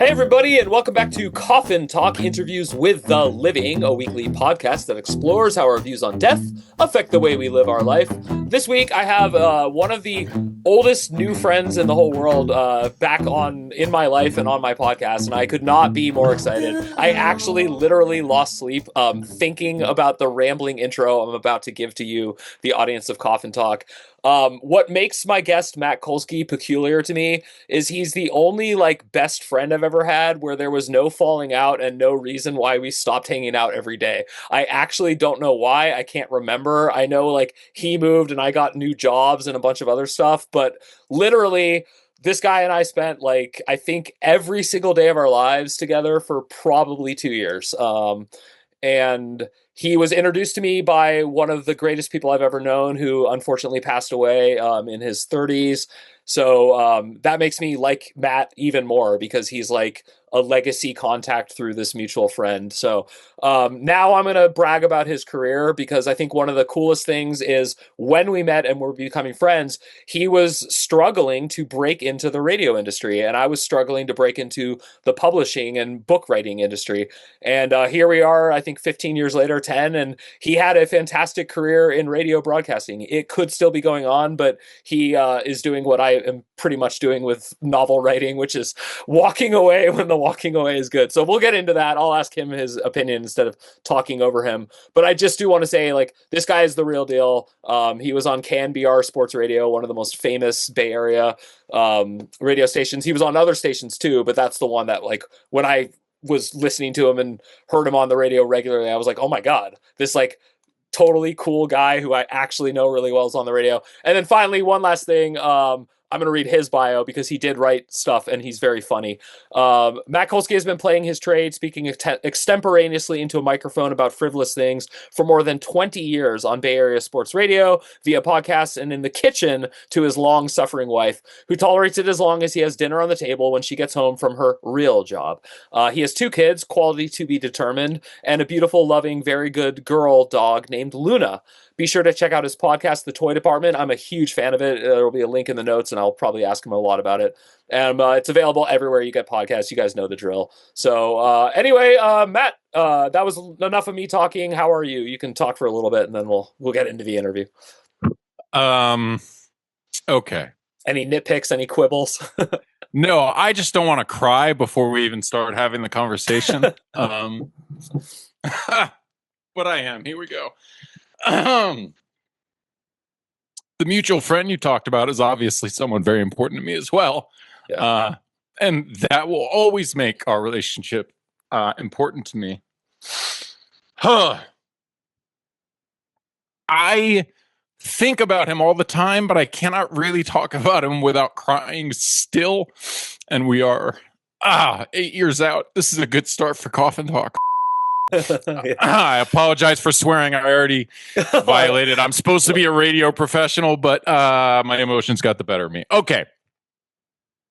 Hey, everybody, and welcome back to Coffin Talk Interviews with the Living, a weekly podcast that explores how our views on death affect the way we live our life. This week, I have one of the oldest new friends in the whole world back in my life and on my podcast, and I could not be more excited. I actually literally lost sleep thinking about the rambling intro I'm about to give to you, the audience of Coffin Talk. What makes my guest, Matt Kolsky, peculiar to me is he's the only best friend I've ever had where there was no falling out and no reason why we stopped hanging out every day. I actually don't know why. I can't remember. I know he moved and I got new jobs and a bunch of other stuff, but literally this guy and I spent I think every single day of our lives together for probably 2 years. And he was introduced to me by one of the greatest people I've ever known, who unfortunately passed away in his 30s. So that makes me like Matt even more because he's like a legacy contact through this mutual friend. So now I'm going to brag about his career because I think one of the coolest things is when we met and we're becoming friends, he was struggling to break into the radio industry and I was struggling to break into the publishing and book writing industry. And here we are, I think 15 years later, 10, and he had a fantastic career in radio broadcasting. It could still be going on, but he is doing what I am pretty much doing with novel writing, which is walking away when the walking away is good. So we'll get into that. I'll ask him his opinion instead of talking over him. But I just do want to say, this guy is the real deal. He was on KNBR Sports Radio, one of the most famous Bay Area radio stations. He was on other stations too, but that's the one that when I was listening to him and heard him on the radio regularly, I was like, oh my God, this totally cool guy who I actually know really well is on the radio. And then finally, one last thing, I'm going to read his bio because he did write stuff and he's very funny. Matt Kolsky has been playing his trade, speaking extemporaneously into a microphone about frivolous things for more than 20 years on Bay Area sports radio, via podcasts, and in the kitchen to his long-suffering wife, who tolerates it as long as he has dinner on the table when she gets home from her real job. He has 2 kids, quality to be determined, and a beautiful, loving, very good girl dog named Luna. Be sure to check out his podcast, The Toy Department. I'm a huge fan of it. There will be a link in the notes, and I'll probably ask him a lot about it. And it's available everywhere you get podcasts. You guys know the drill. So anyway, Matt, that was enough of me talking. How are you? You can talk for a little bit, and then we'll get into the interview. Okay. Any nitpicks? Any quibbles? No, I just don't want to cry before we even start having the conversation. But I am. Here we go. The mutual friend you talked about is obviously someone very important to me as well. Yeah. And that will always make our relationship important to me. I think about him all the time, but I cannot really talk about him without crying still. And we are 8 years out. This is a good start for Coffin Talk. Yeah. I apologize for swearing. I already violated. I'm supposed to be a radio professional, but my emotions got the better of me. Okay.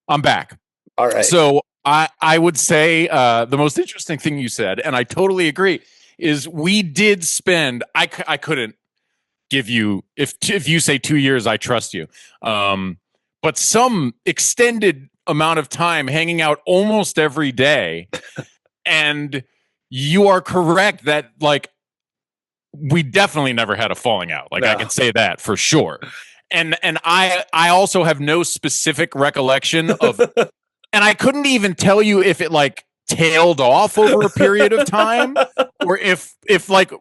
I'm back. All right. So I would say the most interesting thing you said, and I totally agree, is we did spend, I couldn't give you, if you say 2 years, I trust you. But some extended amount of time hanging out almost every day. And you are correct that we definitely never had a falling out. No. I can say that for sure. And I also have no specific recollection of, and I couldn't even tell you if it tailed off over a period of time or if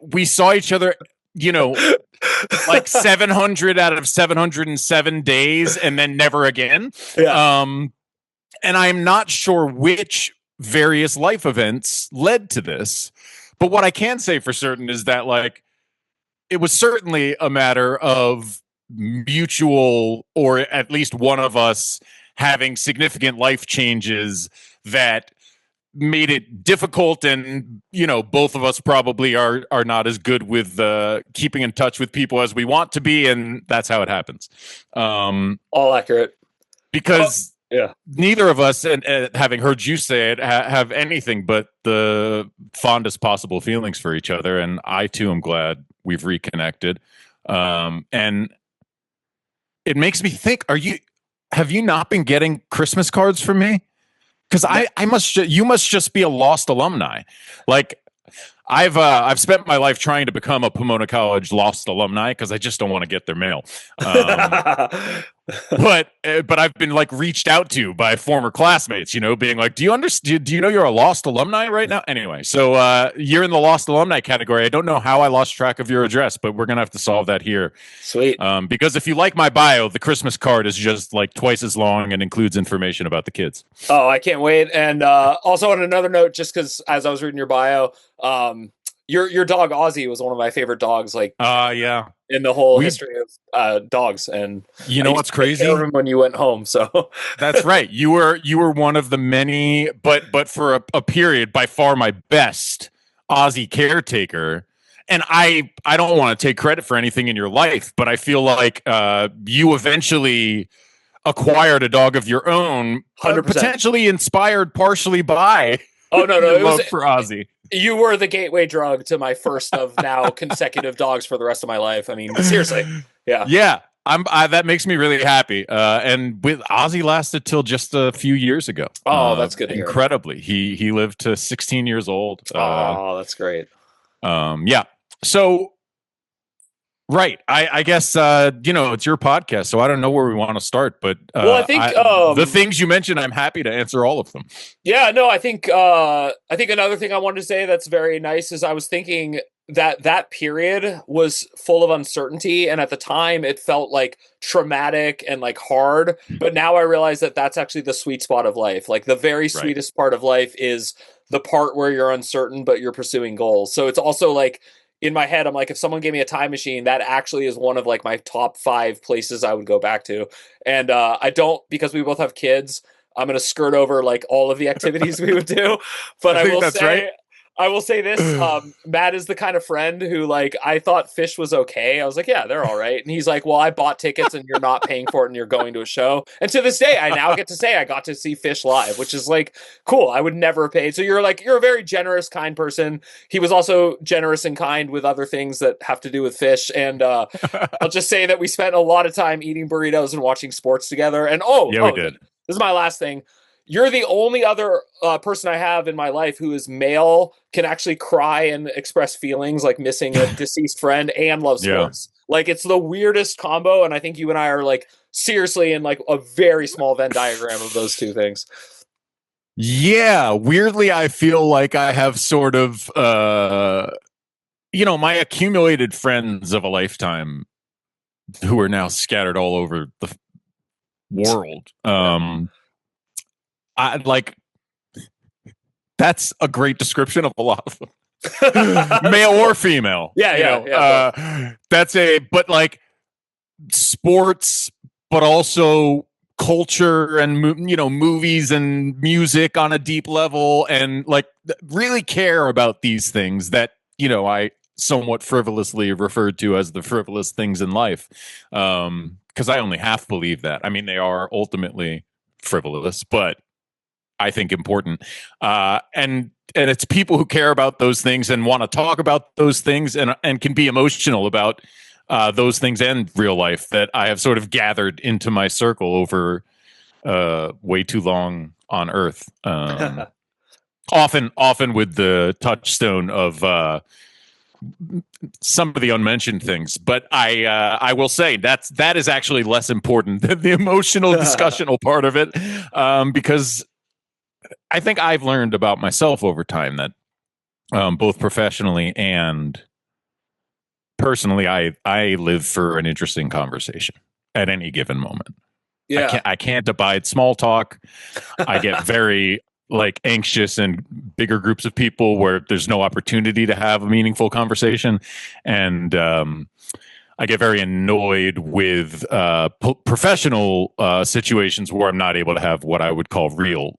we saw each other, 700 out of 707 days and then never again. Yeah. And I'm not sure which various life events led to this, but what I can say for certain is that it was certainly a matter of mutual, or at least one of us having significant life changes that made it difficult, and both of us probably are not as good with keeping in touch with people as we want to be, and that's how it happens. All accurate, because yeah, neither of us, and having heard you say it, have anything but the fondest possible feelings for each other. And I too am glad we've reconnected. And it makes me think: have you not been getting Christmas cards from me? Because you must just be a lost alumni. Like I've spent my life trying to become a Pomona College lost alumni because I just don't want to get their mail. But I've been like reached out to by former classmates, being like, do you understand? Do you know you're a lost alumni right now? Anyway, so you're in the lost alumni category. I don't know how I lost track of your address, but we're gonna have to solve that here. Sweet. Because if you like my bio, the Christmas card is just like twice as long and includes information about the kids. Oh, I can't wait. And also on another note, just because as I was reading your bio, your dog Ozzy was one of my favorite dogs. Like, yeah. In the whole history of dogs, and you know what's crazy? When you went home, so that's right. You were one of the many, but for a period, by far my best Aussie caretaker. And I don't want to take credit for anything in your life, but I feel like you eventually acquired a dog of your own, 100%. Potentially inspired partially by no, it was for Ozzy. You were the gateway drug to my first of now consecutive dogs for the rest of my life. I mean, seriously. Yeah. That makes me really happy. And with Ozzy lasted till just a few years ago. Oh, that's good. Incredibly. He lived to 16 years old. Oh, that's great. Yeah. So, right. I guess, it's your podcast, so I don't know where we want to start, but I think the things you mentioned, I'm happy to answer all of them. Yeah, no, I think another thing I wanted to say that's very nice is I was thinking that period was full of uncertainty, and at the time it felt like traumatic and like hard, but now I realize that that's actually the sweet spot of life. Like the very sweetest part of life is the part where you're uncertain but you're pursuing goals. So it's also like in my head, I'm like, if someone gave me a time machine, that actually is one of like my top 5 places I would go back to. And I don't, because we both have kids, I'm going to skirt over like all of the activities we would do. But I will say this, Matt is the kind of friend who like, I thought Fish was okay. I was like, yeah, they're all right. And he's like, well, I bought tickets and you're not paying for it and you're going to a show. And to this day, I now get to say I got to see Fish live, which is like, cool. I would never pay. So you're a very generous, kind person. He was also generous and kind with other things that have to do with Fish. And I'll just say that we spent a lot of time eating burritos and watching sports together. And we did. This is my last thing. You're the only other person I have in my life who is male, can actually cry and express feelings like missing a deceased friend and love sports. Yeah. Like it's the weirdest combo. And I think you and I are like seriously in like a very small Venn diagram of those two things. Yeah. Weirdly, I feel like I have sort of, my accumulated friends of a lifetime who are now scattered all over the world. I like that's a great description of a lot of them, male or female. Yeah. But like sports, but also culture and movies and music on a deep level, and like really care about these things that I somewhat frivolously referred to as the frivolous things in life, because I only half believe that. I mean, they are ultimately frivolous, but I think important. And it's people who care about those things and want to talk about those things and can be emotional about those things and real life that I have sort of gathered into my circle over way too long on Earth. Often with the touchstone of some of the unmentioned things, but I will say that is actually less important than the emotional discussional part of it, because I think I've learned about myself over time that both professionally and personally, I live for an interesting conversation at any given moment. Yeah. I can't abide small talk. I get very like anxious in bigger groups of people where there's no opportunity to have a meaningful conversation. And I get very annoyed with professional situations where I'm not able to have what I would call real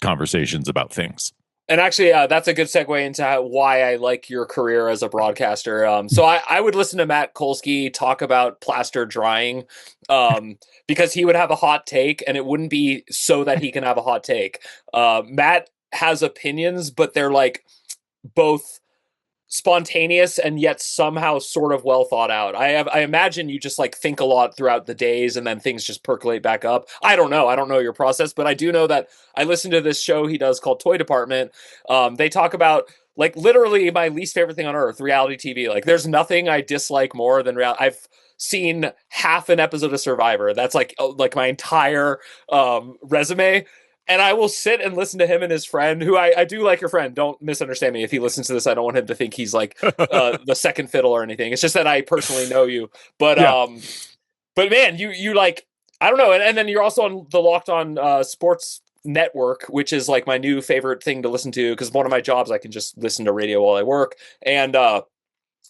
conversations about things. And actually, that's a good segue into why I like your career as a broadcaster. So I would listen to Matt Kolsky talk about plaster drying because he would have a hot take, and it wouldn't be so that he can have a hot take. Matt has opinions, but they're like both spontaneous and yet somehow sort of well thought out. I imagine you just like think a lot throughout the days and then things just percolate back up. I don't know your process, but I do know that I listen to this show he does called Toy Department. They talk about like literally my least favorite thing on earth, reality TV. Like there's nothing I dislike more than I've seen half an episode of Survivor. That's like my entire resume. And I will sit and listen to him and his friend, who I do like your friend. Don't misunderstand me. If he listens to this, I don't want him to think he's like the second fiddle or anything. It's just that I personally know you. But Yeah. but man, you like, I don't know. And then you're also on the Locked On Sports Network, which is like my new favorite thing to listen to, because one of my jobs I can just listen to radio while I work. And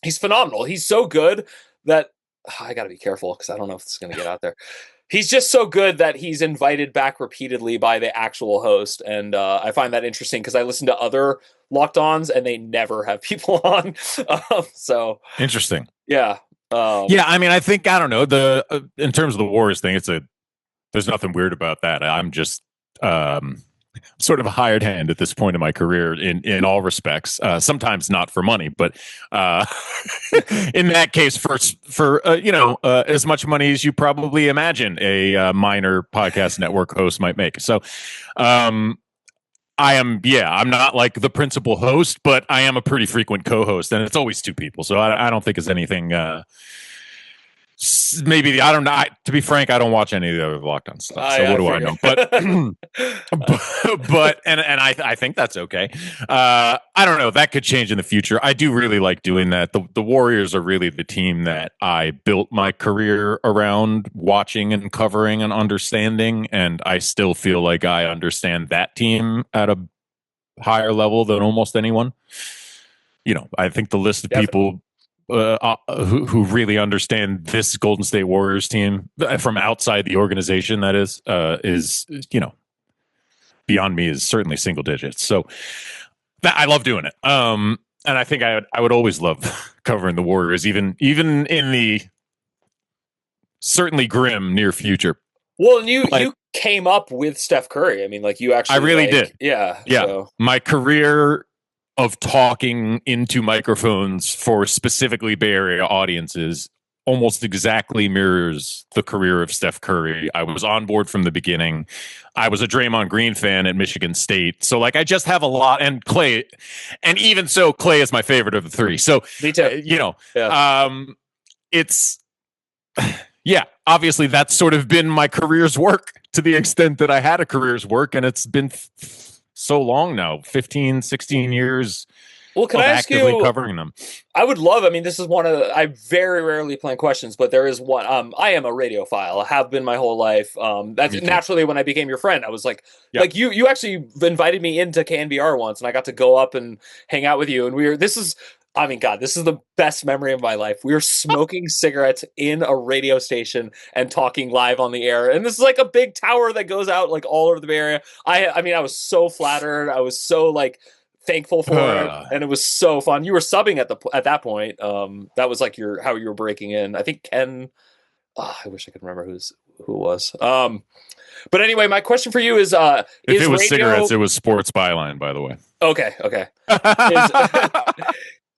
he's phenomenal. He's so good that I got to be careful because I don't know if it's going to get out there. He's just so good that he's invited back repeatedly by the actual host. And I find that interesting because I listen to other Locked Ons and they never have people on. So Interesting. yeah. Yeah. I mean, I think, I don't know, in terms of the Warriors thing, there's nothing weird about that. I'm just, sort of a hired hand at this point in my career in all respects. Sometimes not for money, but in that case, for as much money as you probably imagine a minor podcast network host might make. So, I'm not like the principal host, but I am a pretty frequent co-host, and it's always two people. So I don't think it's anything. Maybe I don't know. To be frank, I don't watch any of the other Locked On stuff. So what do I know? But I think that's okay. I don't know. That could change in the future. I do really like doing that. The Warriors are really the team that I built my career around watching and covering and understanding, and I still feel like I understand that team at a higher level than almost anyone. I think the list of people who really understand this Golden State Warriors team from outside the organization, that is beyond me, is certainly single digits. So I love doing it. And I think I would always love covering the Warriors, even in the certainly grim near future. Well, and you came up with Steph Curry. I mean, like you actually, I really did. Yeah. So. My career of talking into microphones for specifically Bay Area audiences almost exactly mirrors the career of Steph Curry. I was on board from the beginning. I was a Draymond Green fan at Michigan State. So like I just have a lot, and Clay, and even so Clay is my favorite of the three. So me too. It's obviously that's sort of been my career's work to the extent that I had a career's work, and it's been so long now, 15, 16 years. Well, can I ask you, covering them? I would love, I mean, this is one of I very rarely plan questions, but there is one. I am a radiophile. I have been my whole life. That's naturally when I became your friend. I was like you actually invited me into KNBR once, and I got to go up and hang out with you. And this is the best memory of my life. We were smoking cigarettes in a radio station and talking live on the air. And this is like a big tower that goes out like all over the Bay Area. I mean, I was so flattered. I was so like thankful for it, and it was so fun. You were subbing at that point. That was like how you were breaking in. I think Ken. I wish I could remember who it was. But anyway, my question for you is: if it was cigarettes, it was Sports Byline, by the way. Okay.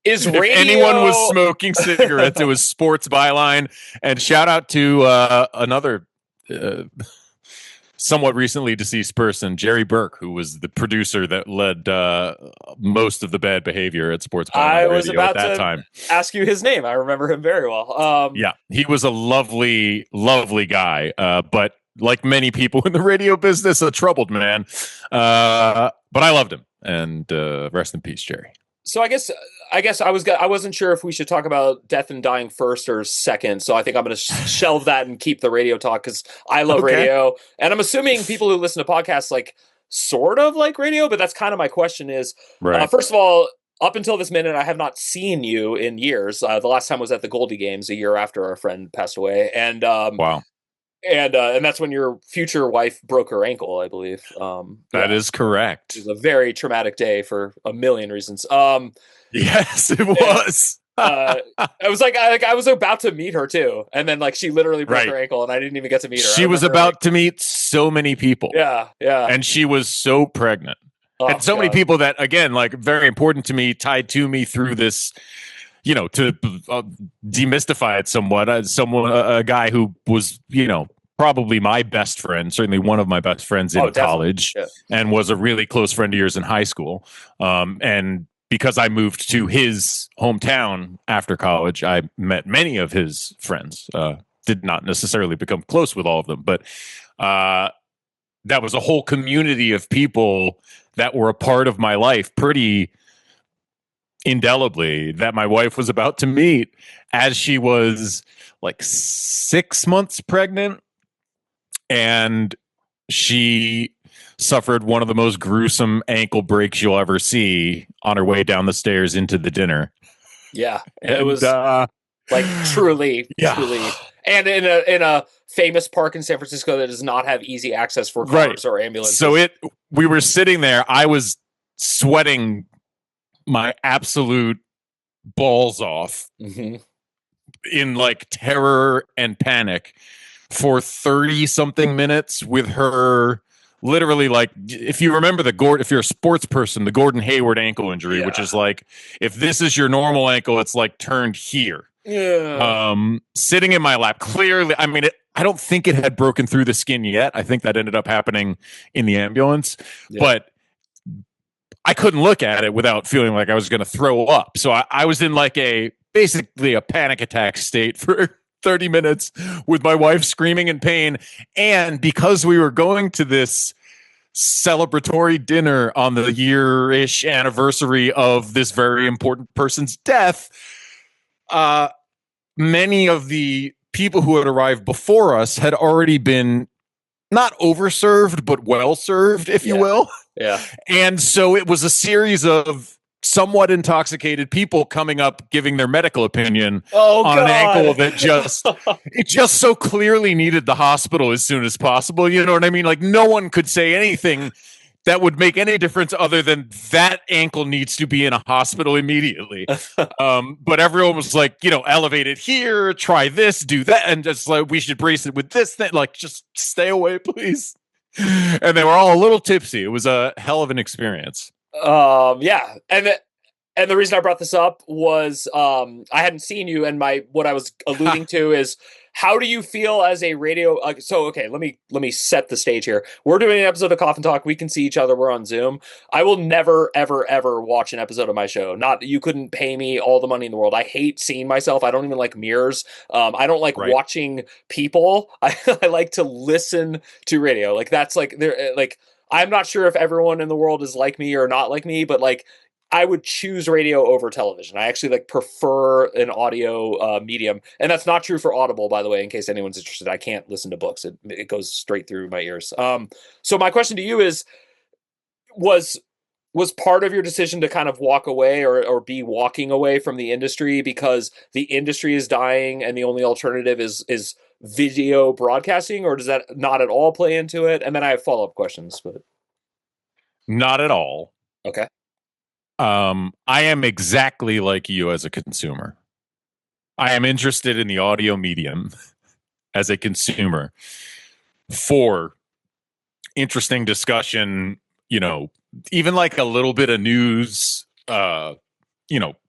Is radio... If anyone was smoking cigarettes, it was Sports Byline. And shout out to another somewhat recently deceased person, Jerry Burke, who was the producer that led most of the bad behavior at Sports Byline I was Radio about at that to time. Ask you his name. I remember him very well. He was a lovely, lovely guy, but like many people in the radio business, a troubled man. But I loved him, and rest in peace, Jerry. So I guess I wasn't sure if we should talk about death and dying first or second. So I think I'm going to shelve that and keep the radio talk because I love radio, and I'm assuming people who listen to podcasts like sort of like radio. But that's kind of my question is, first of all, up until this minute, I have not seen you in years. The last time was at the Goldie Games a year after our friend passed away, and wow. And that's when your future wife broke her ankle, I believe. That is correct. It was a very traumatic day for a million reasons. Yes, it was. I was about to meet her too, and then like she literally broke her ankle, and I didn't even get to meet her. She was about to meet so many people. Yeah, and she was so pregnant. Oh And so many God. people that, again, like very important to me, tied to me through this, to demystify it somewhat. A guy who was, probably my best friend, certainly one of my best friends Oh, in definitely. college, Yeah. and was a really close friend of yours in high school. And because I moved to his hometown after college, I met many of his friends. Did not necessarily become close with all of them, but that was a whole community of people that were a part of my life pretty indelibly, that my wife was about to meet as she was like 6 months pregnant, and she suffered one of the most gruesome ankle breaks you'll ever see on her way down the stairs into the dinner. Yeah. It And was like truly, yeah, truly, and in a famous park in San Francisco that does not have easy access for right. cars or So ambulances. we were sitting there. I was sweating my absolute balls off Hmm. in like terror and panic for 30 something minutes with her, literally, like, if you remember if you're a sports person, the Gordon Hayward ankle injury, which Yeah. is like, if this is your normal ankle, it's like turned here. Yeah. Sitting in my lap, clearly, I mean, I don't think it had broken through the skin yet. I think that ended up happening in the ambulance, Yeah. but I couldn't look at it without feeling like I was going to throw up. So I was in like basically a panic attack state for 30 minutes with my wife screaming in pain. And because we were going to this celebratory dinner on the year-ish anniversary of this very important person's death, many of the people who had arrived before us had already been not overserved, but well served, if you Yeah. will. Yeah. And so it was a series of somewhat intoxicated people coming up, giving their medical opinion Oh on an ankle God. that it just so clearly needed the hospital as soon as possible. You know what I mean? Like, no one could say anything that would make any difference other than that ankle needs to be in a hospital immediately. But everyone was like, elevate it here, try this, do that, and just like, we should brace it with this thing. Like, just stay away, please. And they were all a little tipsy. It was a hell of an experience. Yeah, and the reason I brought this up was I hadn't seen you, and what I was alluding to is, how do you feel as a radio? So okay, let me set the stage here. We're doing an episode of Coffin Talk. We can see each other. We're on Zoom. I will never, ever, ever watch an episode of my show. Not You couldn't pay me all the money in the world. I hate seeing myself. I don't even like mirrors. I don't like Right. watching people. I like to listen to radio. Like that's like they're like. I'm not sure if everyone in the world is like me or not like me, but like I would choose radio over television. I actually like prefer an audio medium, and that's not true for Audible, by the way. In case anyone's interested, I can't listen to books; it goes straight through my ears. So my question to you is: was was part of your decision to kind of walk away or be walking away from the industry because the industry is dying and the only alternative is video broadcasting, or does that not at all play into it? And then I have follow-up questions, but Not at all. okay. I am exactly like you as a consumer. I am interested in the audio medium as a consumer for interesting discussion, even like a little bit of news,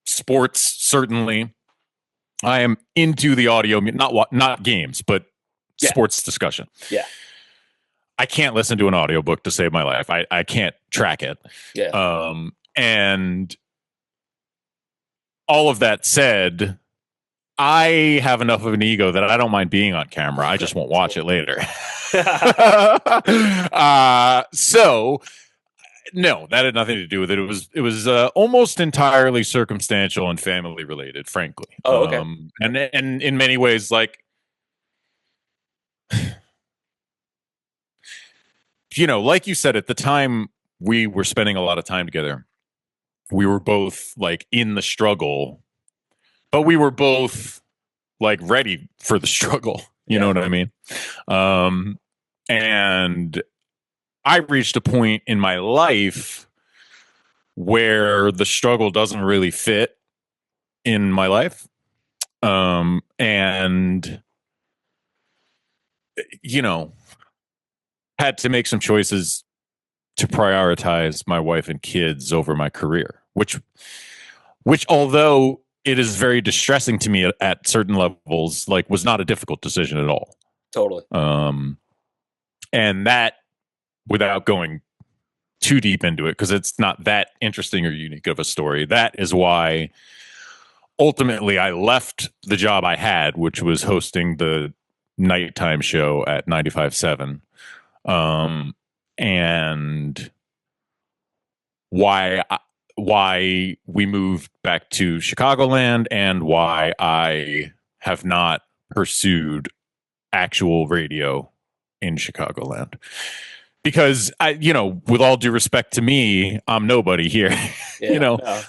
sports, certainly. I am into the audio, not games, but Yeah. sports discussion. Yeah. I can't listen to an audiobook to save my life. I can't track it. Yeah. And all of that said, I have enough of an ego that I don't mind being on camera. I just won't watch it later. So no, that had nothing to do with it. It was almost entirely circumstantial and family related, frankly. Oh, okay. And in many ways, like, like you said, at the time we were spending a lot of time together, we were both like in the struggle, but we were both like ready for the struggle. You know what I mean? And I reached a point in my life where the struggle doesn't really fit in my life. And, had to make some choices to prioritize my wife and kids over my career, which although it is very distressing to me at certain levels, like was not a difficult decision at all. Totally. And that, without going too deep into it, because it's not that interesting or unique of a story, that is why ultimately I left the job I had, which was hosting the nighttime show at 95.7. And why we moved back to Chicagoland, and why I have not pursued actual radio in Chicagoland. Because with all due respect to me, I'm nobody here.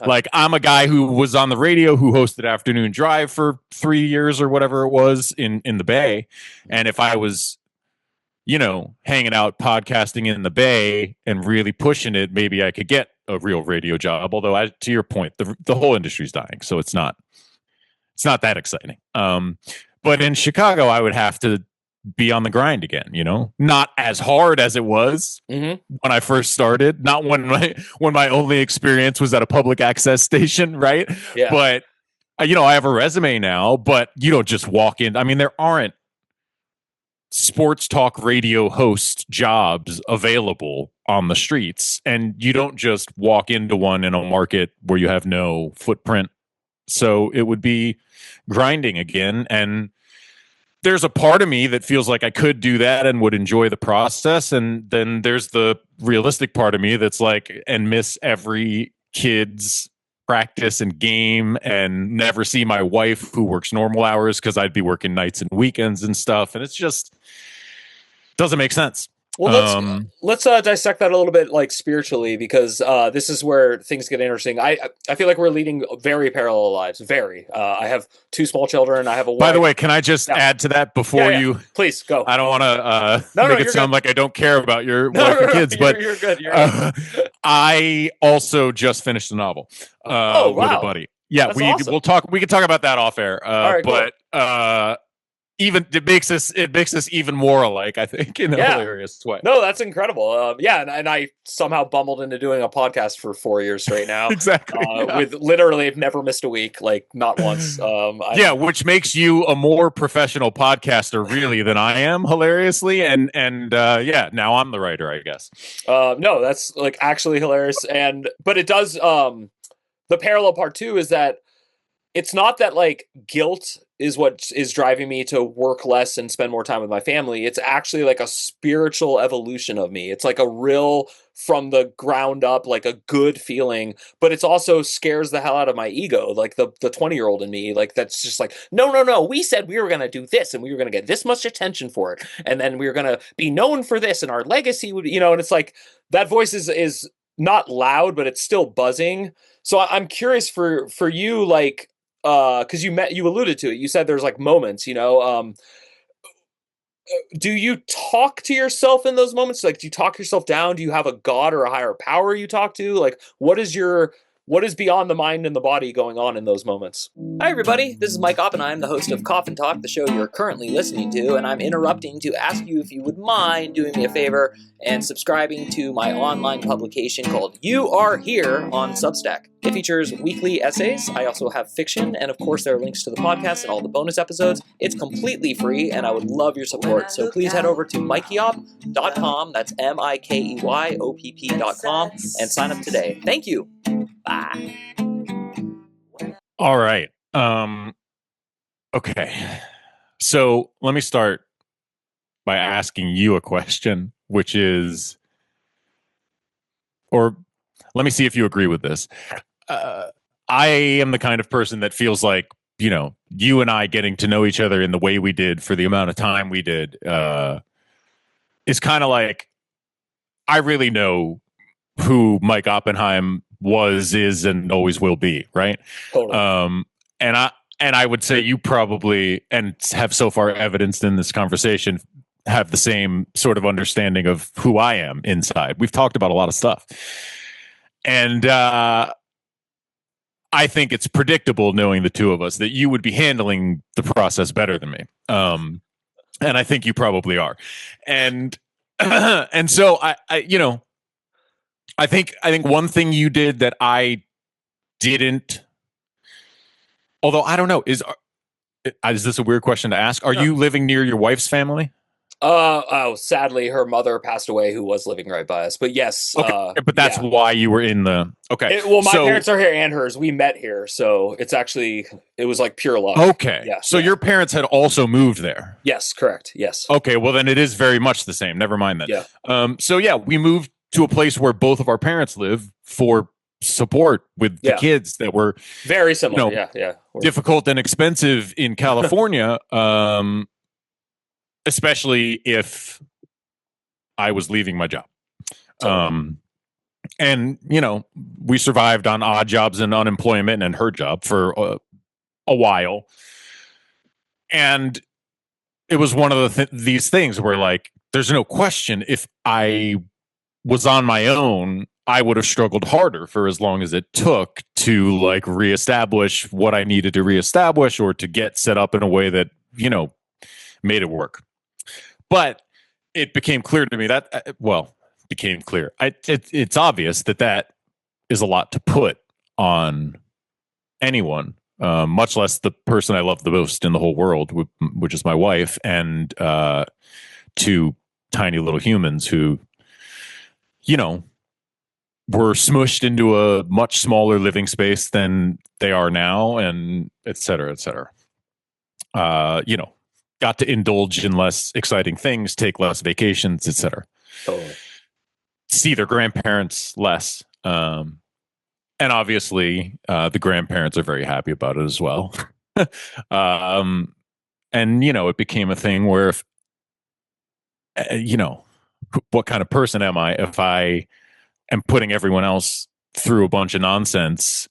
Like I'm a guy who was on the radio, who hosted Afternoon Drive for 3 years or whatever it was in the Bay. And if I was, hanging out podcasting in the Bay and really pushing it, maybe I could get a real radio job. Although, to your point, the whole industry's dying, so it's not that exciting. But in Chicago, I would have to be on the grind again, not as hard as it was when I first started, not when my only experience was at a public access station, right? Yeah. But I have a resume now, but you don't just walk in. I mean, there aren't sports talk radio host jobs available on the streets, and you don't just walk into one in a market where you have no footprint. So it would be grinding again. And there's a part of me that feels like I could do that and would enjoy the process. And then there's the realistic part of me that's like, and miss every kid's practice and game, and never see my wife, who works normal hours, because I'd be working nights and weekends and stuff. And it's just doesn't make sense. Well, let's dissect that a little bit, like spiritually, because this is where things get interesting. I feel like we're leading very parallel lives. Very. I have 2 small children. I have a wife. By the way, can I just add to that before you? Please go. I don't want to make it sound like I don't care about your wife and kids, but you're good. You're good. I also just finished a novel with a buddy. Yeah, That's awesome. we'll talk. We can talk about that off air. All right, but cool. Even it makes us even more alike, I think, in a hilarious way. No, that's incredible. And I somehow bumbled into doing a podcast for 4 years straight now. Exactly. With literally, I've never missed a week, like not once. Which makes you a more professional podcaster, really, than I am, hilariously. And now I'm the writer, I guess. No, that's like actually hilarious. But it does. The parallel part too is that it's not that like guilt is what is driving me to work less and spend more time with my family. It's actually like a spiritual evolution of me. It's like a real from the ground up, like a good feeling, but it's also scares the hell out of my ego. Like the 20-year-old in me, like, that's just like, no. We said we were going to do this and we were going to get this much attention for it. And then we were going to be known for this and our legacy would, and it's like that voice is not loud, but it's still buzzing. So I'm curious for you, like, because you alluded to it. You said there's like moments, do you talk to yourself in those moments? Like, do you talk yourself down? Do you have a God or a higher power you talk to? Like, what is beyond the mind and the body going on in those moments? Hi, everybody. This is Mike Oppenheim, the host of Coffin Talk, the show you're currently listening to, and I'm interrupting to ask you if you would mind doing me a favor and subscribing to my online publication called You Are Here on Substack. It features weekly essays. I also have fiction, and of course there are links to the podcast and all the bonus episodes. It's completely free, and I would love your support. So please head over to mikeyop.com, that's MIKEYOPP.com, and sign up today. Thank you. Bye. All right. Okay. So let me start by asking you a question, which is, or let me see if you agree with this. I am the kind of person that feels like, you and I getting to know each other in the way we did for the amount of time we did is kind of like, I really know who Mike Oppenheim was, is, and always will be, right? Totally. And I would say you probably, and have so far evidenced in this conversation, have the same sort of understanding of who I am inside. We've talked about a lot of stuff. And I think it's predictable, knowing the two of us, that you would be handling the process better than me. And I think you probably are. And and so I I think one thing you did that I didn't, although I don't know, is this a weird question to ask? Are you living near your wife's family? Sadly, her mother passed away, who was living right by us. But yes, Okay, but that's why you were in the. Okay, my parents are here and hers. We met here, so it was like pure luck. Okay, yeah. So your parents had also moved there. Yes, correct. Yes. Okay, well then it is very much the same. Never mind that. Yeah. So yeah, we moved to a place where both of our parents live for support with the kids that were very similar. Difficult and expensive in California. Especially if I was leaving my job. And, we survived on odd jobs and unemployment and her job for a while. And it was one of these things where, like, there's no question if I was on my own, I would have struggled harder for as long as it took to, like, reestablish what I needed to reestablish or to get set up in a way that, made it work. But it became clear to me that, became clear. It's obvious that is a lot to put on anyone, much less the person I love the most in the whole world, which is my wife, and two tiny little humans who, were smushed into a much smaller living space than they are now, and et cetera, et cetera. Got to indulge in less exciting things, take less vacations, etc. Totally. See their grandparents less. And obviously, the grandparents are very happy about it as well. And, it became a thing where, what kind of person am I if I am putting everyone else through a bunch of nonsense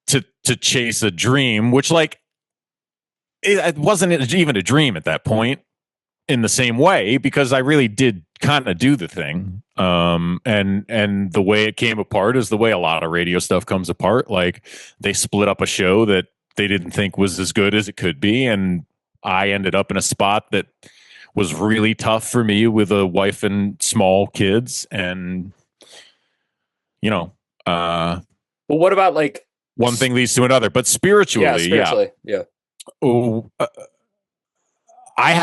to chase a dream, which, like, it wasn't even a dream at that point in the same way, because I really did kind of do the thing. And the way it came apart is the way a lot of radio stuff comes apart. Like, they split up a show that they didn't think was as good as it could be. And I ended up in a spot that was really tough for me with a wife and small kids. And, well, what about, like, one thing leads to another, but spiritually. Yeah. Oh, I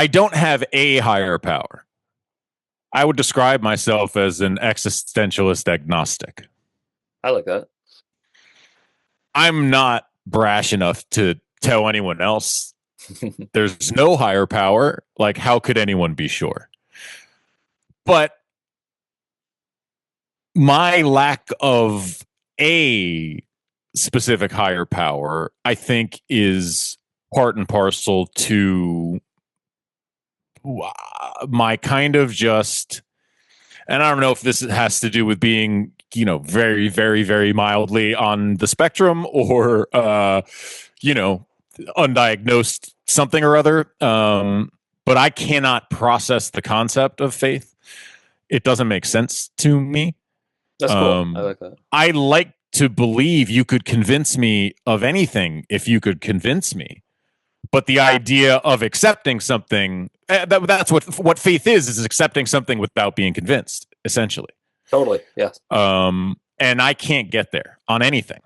don't have a higher power. I would describe myself as an existentialist agnostic. I like that. I'm not brash enough to tell anyone else there's no higher power. Like, how could anyone be sure? But my lack of a specific higher power, I think, is part and parcel to my kind of just, and I don't know if this has to do with being, very, very, very mildly on the spectrum or, undiagnosed something or other. But I cannot process the concept of faith. It doesn't make sense to me. That's cool. I like that. I like to believe you could convince me of anything if you could convince me. But the idea of accepting something, that's what faith is accepting something without being convinced, essentially. Totally, yes. And I can't get there on anything.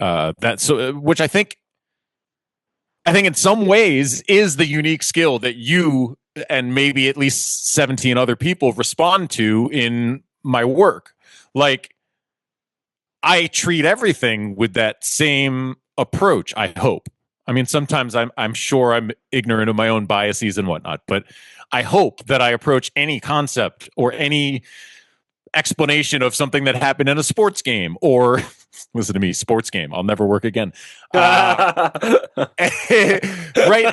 Which I think in some ways is the unique skill that you and maybe at least 17 other people respond to in my work. Like, I treat everything with that same approach, I hope. I mean, sometimes I'm sure I'm ignorant of my own biases and whatnot, but I hope that I approach any concept or any explanation of something that happened in a sports game or, listen to me, sports game, I'll never work again. Right?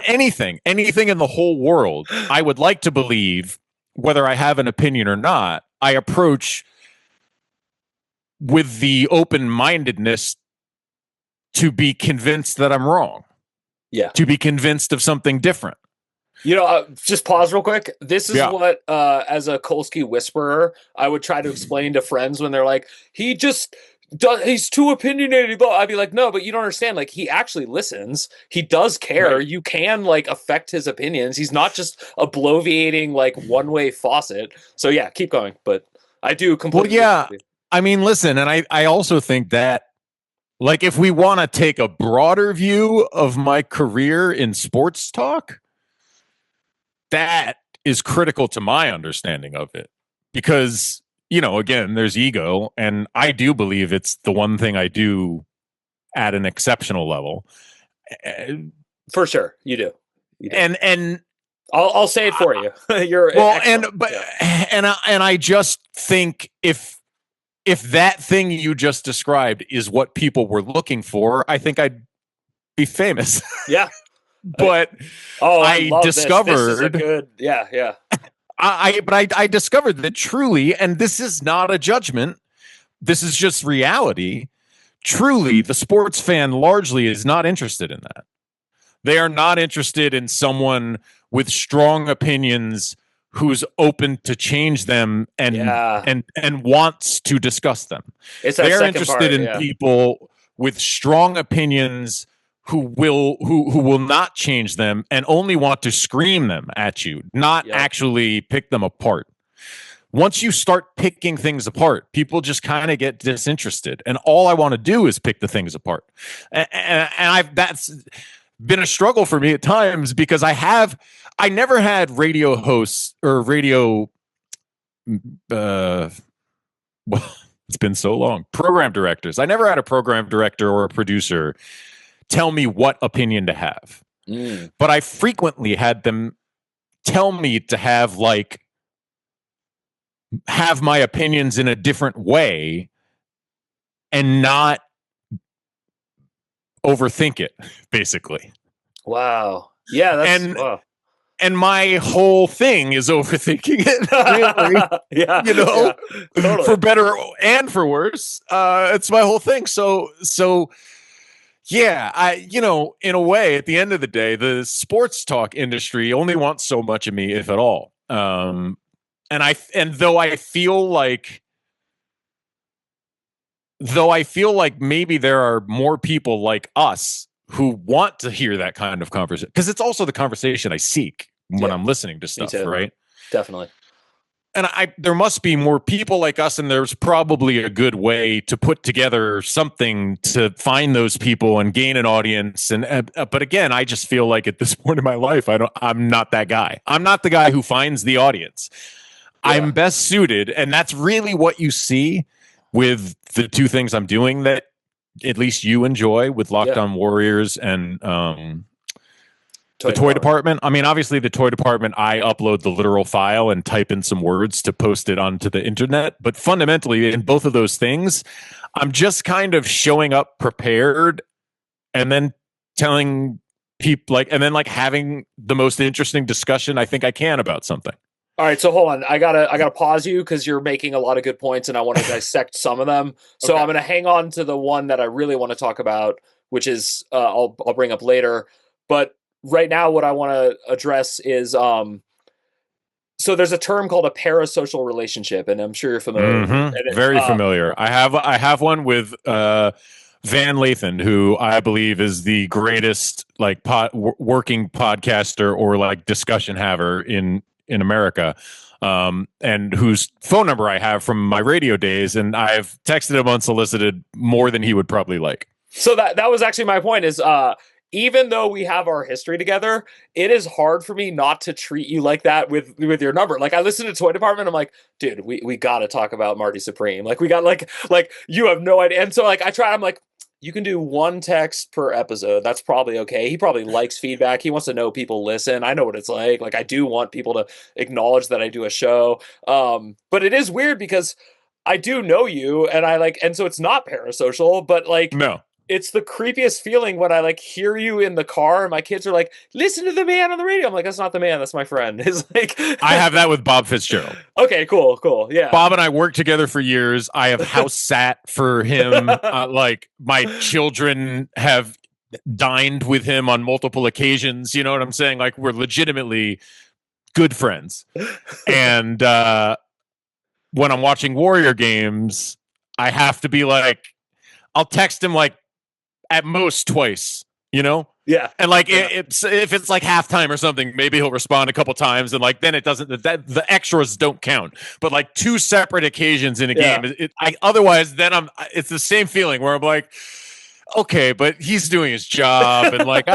Anything in the whole world, I would like to believe, whether I have an opinion or not, I approach with the open-mindedness to be convinced that I'm wrong. Yeah. To be convinced of something different. Just pause real quick. This is what, as a Kolsky whisperer, I would try to explain to friends when they're like, he just he's too opinionated. I'd be like, no, but you don't understand. Like, he actually listens. He does care. Right. You can like affect his opinions. He's not just a bloviating like one-way faucet. So yeah, keep going. But I do Well, completely. yeah. I mean, listen, and I also think that, like, if we want to take a broader view of my career in sports talk, that is critical to my understanding of it. Because, again, there's ego, and I do believe it's the one thing I do at an exceptional level. For sure, you do. And I'll say it for you. You're well, excellent. and I just think if that thing you just described is what people were looking for, I think I'd be famous. Yeah. But I discovered this is a good, yeah. I discovered that truly, and this is not a judgment, this is just reality. Truly, the sports fan largely is not interested in that. They are not interested in someone with strong opinions who's open to change them and wants to discuss them. They're interested in people with strong opinions who will not change them and only want to scream them at you, not actually pick them apart. Once you start picking things apart, people just kind of get disinterested, and all I want to do is pick the things apart. And that's been a struggle for me at times, because I never had radio hosts or radio well, it's been so long, program directors. I never had a program director or a producer tell me what opinion to have. But I frequently had them tell me to have my opinions in a different way and not overthink it, basically. Wow. Yeah, that's wow. And my whole thing is overthinking it, really. Totally. For better and for worse. It's my whole thing. So yeah, in a way, at the end of the day, the sports talk industry only wants so much of me, if at all. And though I feel like maybe there are more people like us who want to hear that kind of conversation, because it's also the conversation I seek when I'm listening to stuff, right? Definitely. And there must be more people like us, and there's probably a good way to put together something to find those people and gain an audience. But again, I just feel like at this point in my life, I'm not that guy. I'm not the guy who finds the audience. Yeah. I'm best suited, and that's really what you see with the two things I'm doing that at least you enjoy, with Locked On Warriors and the toy department. I mean, obviously the toy department, I upload the literal file and type in some words to post it onto the internet. But fundamentally, in both of those things, I'm just kind of showing up prepared and then telling people and then having the most interesting discussion I think I can about something. All right, so hold on. I gotta pause you because you're making a lot of good points, and I want to dissect some of them. So I'm gonna hang on to the one that I really want to talk about, which is I'll bring up later. But right now, what I want to address is so there's a term called a parasocial relationship, and I'm sure you're familiar. Mm-hmm. Very familiar. I have one with Van Lathan, who I believe is the greatest working podcaster or discussion haver in America, and whose phone number I have from my radio days, and I've texted him unsolicited more than he would probably like. So that was actually my point is even though we have our history together, it is hard for me not to treat you like that with your number. Like, I listen to Toy Department, I'm like, dude, we got to talk about Marty Supreme. Like, we got like you have no idea. And so I'm like, you can do one text per episode. That's probably okay. He probably likes feedback. He wants to know people listen. I know what it's like. Like, I do want people to acknowledge that I do a show. But it is weird because I do know you, and and so it's not parasocial, but no. It's the creepiest feeling when I hear you in the car and my kids are like, listen to the man on the radio. I'm like, that's not the man. That's my friend. It's I have that with Bob Fitzgerald. Okay, cool. Yeah. Bob and I worked together for years. I have house sat for him. My children have dined with him on multiple occasions. You know what I'm saying? We're legitimately good friends. And when I'm watching Warrior games, I have to be like, I'll text him like at most twice, you know? Yeah. And like if it's like halftime or something, maybe he'll respond a couple times, and like then it doesn't. The extras don't count. But like two separate occasions in a game, otherwise then it's the same feeling where I'm like, okay, but he's doing his job, and like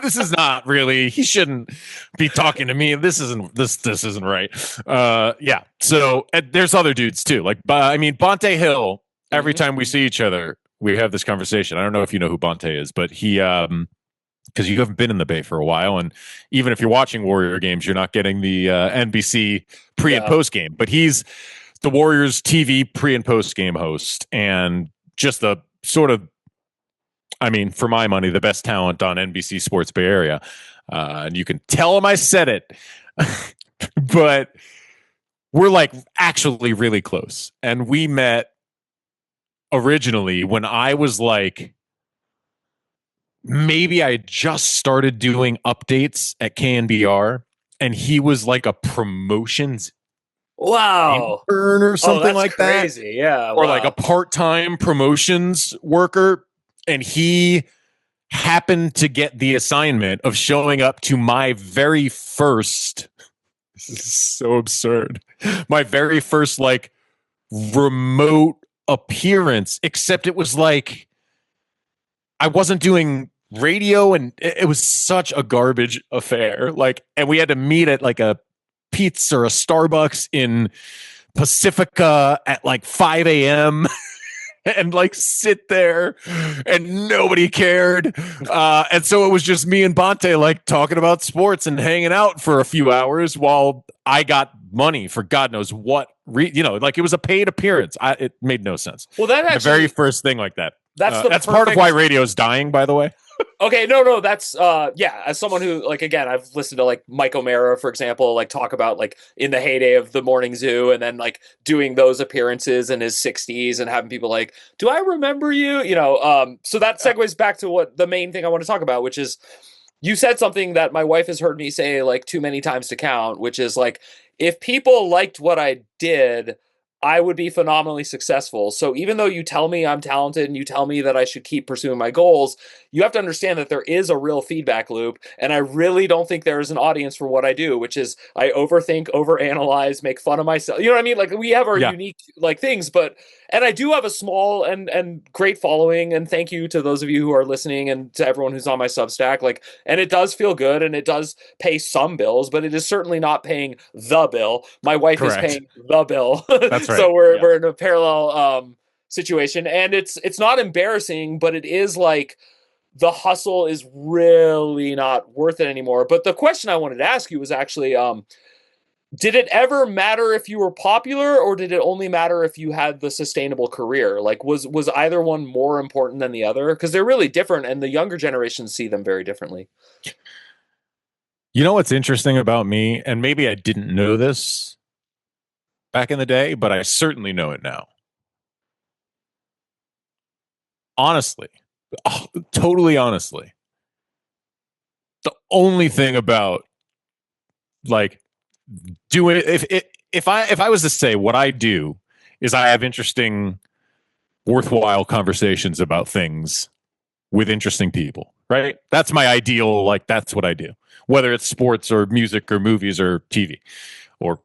this is not really. He shouldn't be talking to me. This isn't right. Yeah. So there's other dudes too. Like I mean, Bonte Hill. Every time we see each other, we have this conversation. I don't know if you know who Bonte is, but he, because you haven't been in the Bay for a while, and even if you're watching Warrior games, you're not getting the NBC pre and post game. But he's the Warriors TV pre and post game host, and just the sort of, I mean, for my money, the best talent on NBC Sports Bay Area. And you can tell him I said it, but we're like actually really close, and we met originally when I was like, maybe I had just started doing updates at KNBR, and he was like a promotions intern or something like crazy. that. Yeah. Or like a part-time promotions worker. And he happened to get the assignment of showing up to my very first, this is so absurd, my very first like remote appearance, except it was like I wasn't doing radio, and it was such a garbage affair. Like, and we had to meet at like a pizza or a Starbucks in Pacifica at like 5 a.m. and like sit there, and nobody cared. And so it was just me and Bonte like talking about sports and hanging out for a few hours while I got money for God knows what. Like it was a paid appearance. It made no sense. Well, that actually, the very first thing like that. That's part of why radio is dying, by the way. Okay, no, that's as someone who, like, again, I've listened to like Mike O'Mara, for example, like talk about like in the heyday of the Morning Zoo, and then like doing those appearances in his 60s and having people like, do I remember you? So that segues back to what the main thing I want to talk about, which is you said something that my wife has heard me say like too many times to count, which is like, if people liked what I did, I would be phenomenally successful. So even though you tell me I'm talented and you tell me that I should keep pursuing my goals, you have to understand that there is a real feedback loop. And I really don't think there is an audience for what I do, which is I overthink, overanalyze, make fun of myself. You know what I mean? Like we have our unique like things, and I do have a small and great following. And thank you to those of you who are listening and to everyone who's on my Substack. Like, and it does feel good and it does pay some bills, but it is certainly not paying the bill. My wife is paying the bill. That's right. So we're in a parallel situation, and it's not embarrassing, but it is like the hustle is really not worth it anymore. But the question I wanted to ask you was actually, did it ever matter if you were popular, or did it only matter if you had the sustainable career? Like, was either one more important than the other? Because they're really different, and the younger generations see them very differently. You know what's interesting about me, and maybe I didn't know this back in the day, but I certainly know it now. Honestly, totally honestly, the only thing about like doing if I was to say what I do is I have interesting, worthwhile conversations about things with interesting people, right? That's my ideal. Like that's what I do, whether it's sports or music or movies or TV or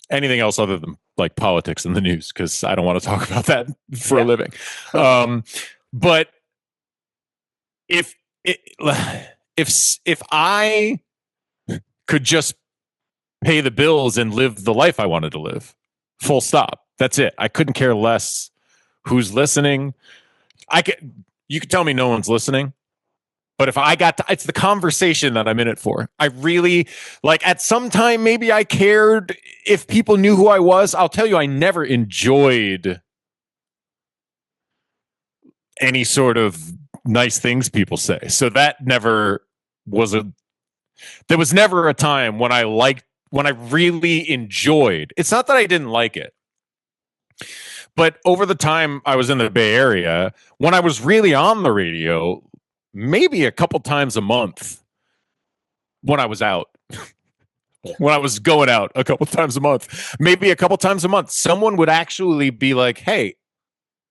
anything else other than like politics and the news, because I don't want to talk about that for a living. But if I could just pay the bills and live the life I wanted to live, full stop. That's it. I couldn't care less who's listening. You could tell me no one's listening. But if I got to, it's the conversation that I'm in it for. I really, like, at some time, maybe I cared if people knew who I was. I'll tell you, I never enjoyed any sort of nice things people say. So that never was there was never a time when I really enjoyed. It's not that I didn't like it. But over the time I was in the Bay Area, when I was really on the radio, maybe a couple times a month when I was out, when I was going out a couple times a month, maybe a couple times a month, someone would actually be like, hey,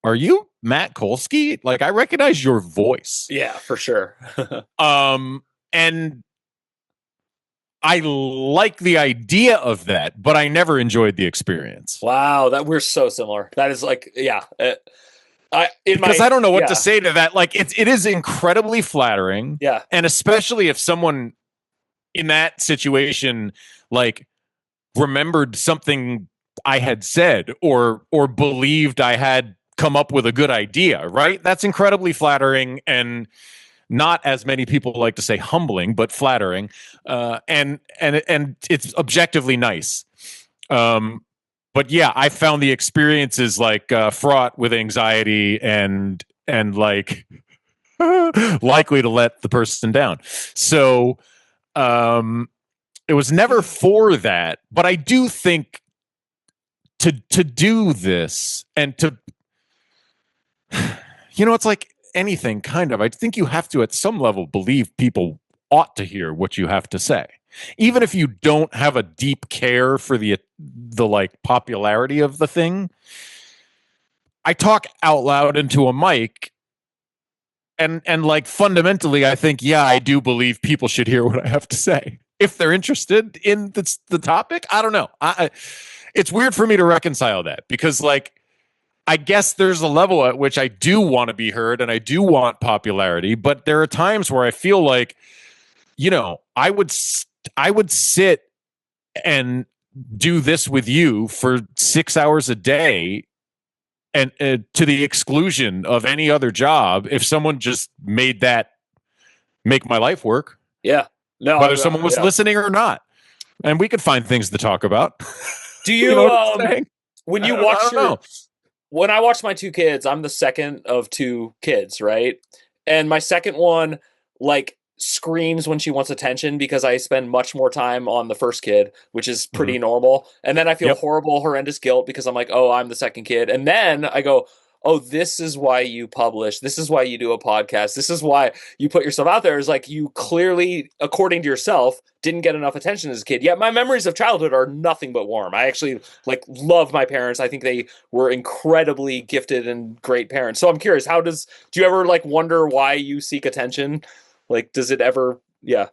are you Matt Kolsky? Like, I recognize your voice. Yeah, for sure. And I like the idea of that, but I never enjoyed the experience. Wow, that we're so similar. That is like, yeah. I don't know what to say to that. Like, it is incredibly flattering. Yeah. And especially if someone in that situation, like, remembered something I had said or believed I had come up with a good idea, right? That's incredibly flattering, and not, as many people like to say, humbling, but flattering. And it's objectively nice. But yeah, I found the experiences like fraught with anxiety and like likely to let the person down. So it was never for that, but I do think to do this and to, it's like anything kind of, I think you have to at some level believe people ought to hear what you have to say, even if you don't have a deep care for the like popularity of the thing. I talk out loud into a mic, and like fundamentally I think, yeah, I do believe people should hear what I have to say if they're interested in the topic. I don't know. It's weird for me to reconcile that, because like, I guess there's a level at which I do want to be heard and I do want popularity, but there are times where I feel like, I would sit and do this with you for 6 hours a day, and to the exclusion of any other job, if someone just made that make my life work. Yeah. No, whether someone was listening or not, and we could find things to talk about. Do you, know what I'm saying? When you watch when I watch my two kids, I'm the second of two kids, right? And my second one, like, screams when she wants attention because I spend much more time on the first kid, which is pretty normal. And then I feel horrible, horrendous guilt because I'm like, oh, I'm the second kid. And then I go, oh, this is why you publish. This is why you do a podcast. This is why you put yourself out there. Is like, you clearly, according to yourself, didn't get enough attention as a kid. Yet my memories of childhood are nothing but warm. I actually love my parents. I think they were incredibly gifted and great parents. So I'm curious, do you ever wonder why you seek attention? Like, does it ever? Yeah.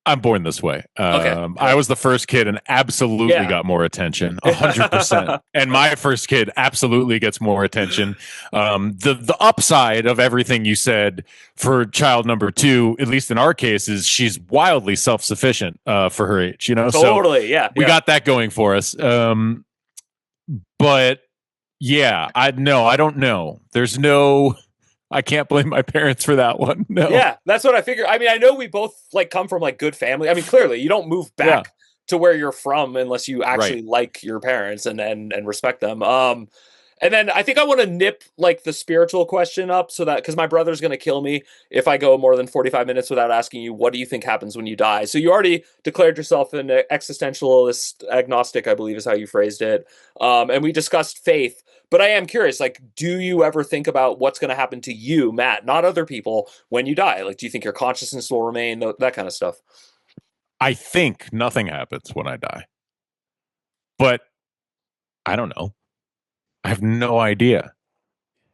I'm born this way. Okay. I was the first kid and absolutely got more attention, 100%. And my first kid absolutely gets more attention. The upside of everything you said for child number 2, at least in our case, is she's wildly self-sufficient for her age. Totally. So we got that going for us. But yeah, I don't know. I can't blame my parents for that one. No. Yeah, that's what I figured. I mean, I know we both come from good family. I mean, clearly you don't move back to where you're from unless you actually like your parents and respect them. And then I think I want to nip the spiritual question up, so that, because my brother's going to kill me if I go more than 45 minutes without asking you, what do you think happens when you die? So you already declared yourself an existentialist agnostic, I believe is how you phrased it. And we discussed faith. But I am curious, do you ever think about what's going to happen to you, Matt, not other people, when you die? Do you think your consciousness will remain, that kind of stuff? I think nothing happens when I die. But I don't know. I have no idea.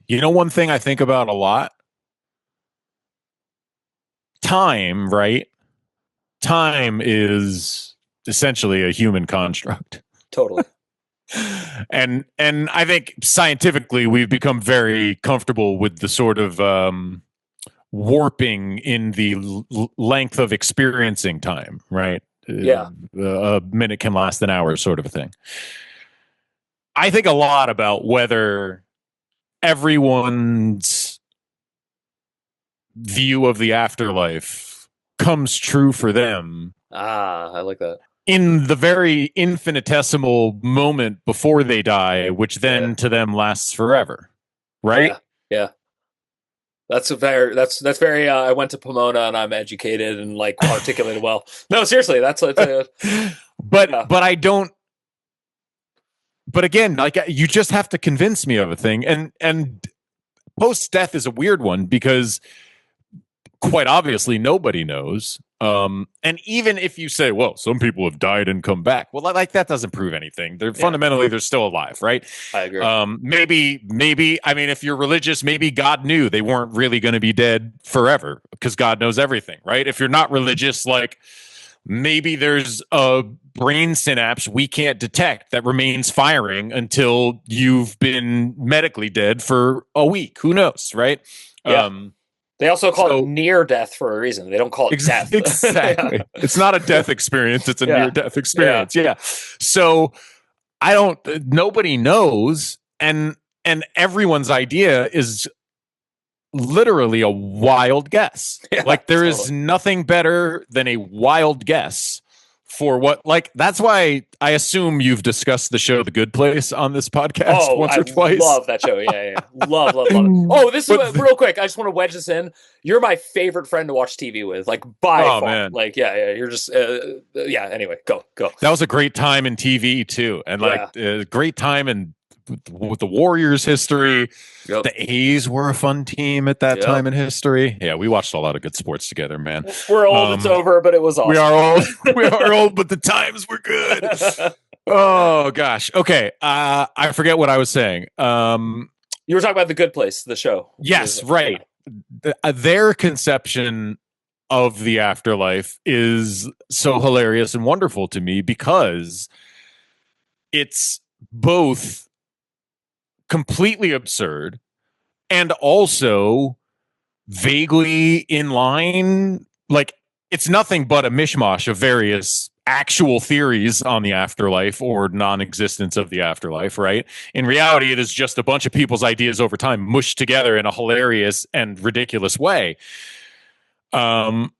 One thing I think about a lot? Time, right? Time is essentially a human construct. Totally. And I think scientifically we've become very comfortable with the sort of warping in the length of experiencing time, right? Yeah. A minute can last an hour, sort of a thing. I think a lot about whether everyone's view of the afterlife comes true for them. I like that. In the very infinitesimal moment before they die, which then to them lasts forever, right? Yeah. That's very. I went to Pomona and I'm educated and articulated well. No, seriously, that's but I don't. But again, you just have to convince me of a thing, and post death is a weird one because quite obviously nobody knows. And even if you say, well, some people have died and come back, well, like that doesn't prove anything. Fundamentally, they're still alive, right? I agree. Maybe, I mean, if you're religious, maybe God knew they weren't really going to be dead forever because God knows everything, right? If you're not religious, like maybe there's a brain synapse we can't detect that remains firing until you've been medically dead for a week. Who knows, right? Yeah. They also call it near death for a reason. They don't call it death. Exactly. Yeah. It's not a death experience. It's a Yeah. near death experience. Yeah. So nobody knows. And everyone's idea is literally a wild guess. Yeah, like there is nothing better than a wild guess for what, like, that's why I assume you've discussed the show The Good Place on this podcast once or twice. Love that show. Yeah. Love it. Oh, this is real quick. I just want to wedge this in. You're my favorite friend to watch TV with, like by far. Man. Like, yeah. You're just, yeah. Anyway, go. That was a great time in TV too, and like a great time in with the Warriors history. Yep. The A's were a fun team at that time in history. Yeah, we watched a lot of good sports together, man. We're old, it's over, but it was awesome. We are old. We are old, but the times were good. Oh gosh. Okay. I forget what I was saying. You were talking about The Good Place, the show. Yes, right. Their conception of the afterlife is so hilarious and wonderful to me because it's both completely absurd and also vaguely in line. Like, it's nothing but a mishmash of various actual theories on the afterlife or non-existence of the afterlife, right? In reality, it is just a bunch of people's ideas over time mushed together in a hilarious and ridiculous way. But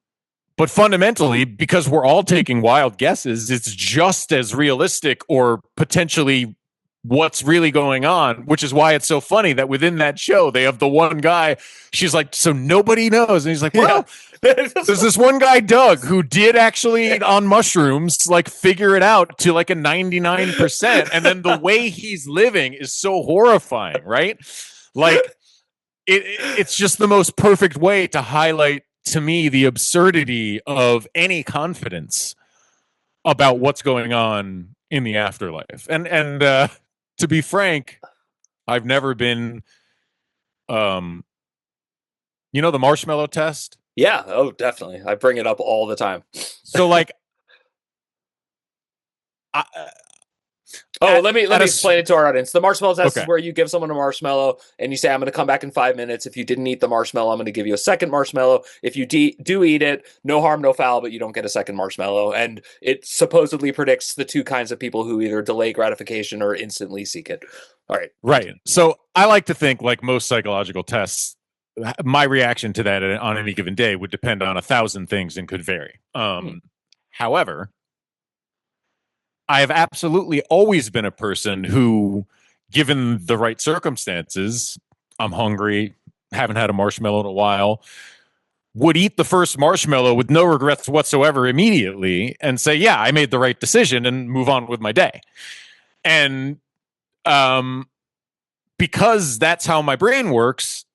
fundamentally, because we're all taking wild guesses, it's just as realistic or potentially what's really going on, which is why it's so funny that within that show, they have the one guy, she's like, so nobody knows. And he's like, well, there's this one guy, Doug, who did actually on mushrooms, like figure it out to like a 99%. And then the way he's living is so horrifying, right? Like it's just the most perfect way to highlight to me the absurdity of any confidence about what's going on in the afterlife. And to be frank, I've never been, the marshmallow test. Yeah. Oh, definitely. I bring it up all the time. So like, let me explain it to our audience. The marshmallow test is Okay. where you give someone a marshmallow and you say, I'm going to come back in 5 minutes. If you didn't eat the marshmallow, I'm going to give you a second marshmallow. If you do eat it, no harm, no foul, but you don't get a second marshmallow. And it supposedly predicts the two kinds of people who either delay gratification or instantly seek it. All right. Right. So I like to think, like most psychological tests, my reaction to that on any given day would depend on 1,000 things and could vary. However, I have absolutely always been a person who, given the right circumstances, I'm hungry, haven't had a marshmallow in a while, would eat the first marshmallow with no regrets whatsoever immediately and say, yeah, I made the right decision and move on with my day. And because that's how my brain works,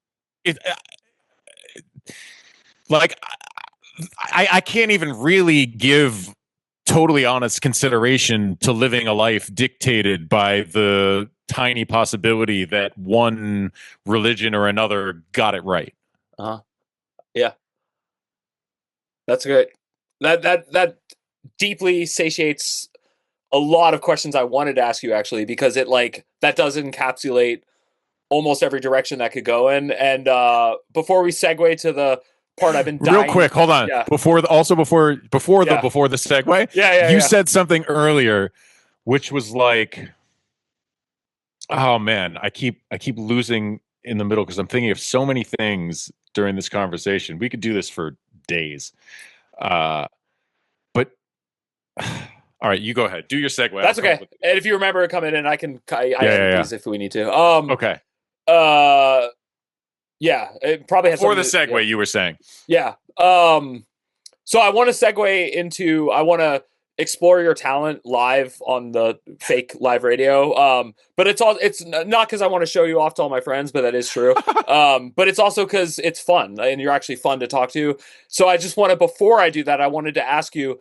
I can't even really give totally honest consideration to living a life dictated by the tiny possibility that one religion or another got it right. Yeah. That's great. That deeply satiates a lot of questions I wanted to ask you, actually, because that does encapsulate almost every direction that could go in. And before we segue to the part I've been dying. Real quick, hold on. Yeah. Before the segue. You said something earlier, which was like, oh man, I keep losing in the middle because I'm thinking of so many things during this conversation. We could do this for days. But all right, you go ahead. Do your segue. That's okay. And if you remember it coming in, I can these if we need to. Okay. Yeah, it probably has before the segue. You were saying, yeah. So I want to segue into. I want to explore your talent live on the fake live radio. But it's not because I want to show you off to all my friends, but that is true. But it's also because it's fun and you're actually fun to talk to. So I just wanted, before I do that, I wanted to ask you,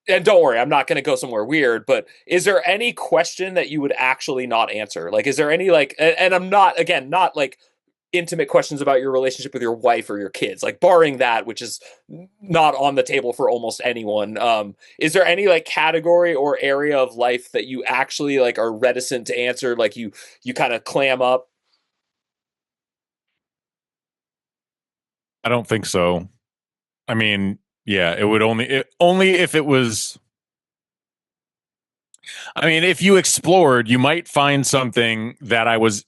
and don't worry, I'm not going to go somewhere weird, but is there any question that you would actually not answer? Like, is there any, like, and I'm not, again, not like intimate questions about your relationship with your wife or your kids, like barring that, which is not on the table for almost anyone. Is there any like category or area of life that you actually like are reticent to answer? Like you kind of clam up? I don't think so. I mean, yeah, it would only if it was. I mean, if you explored, you might find something that I was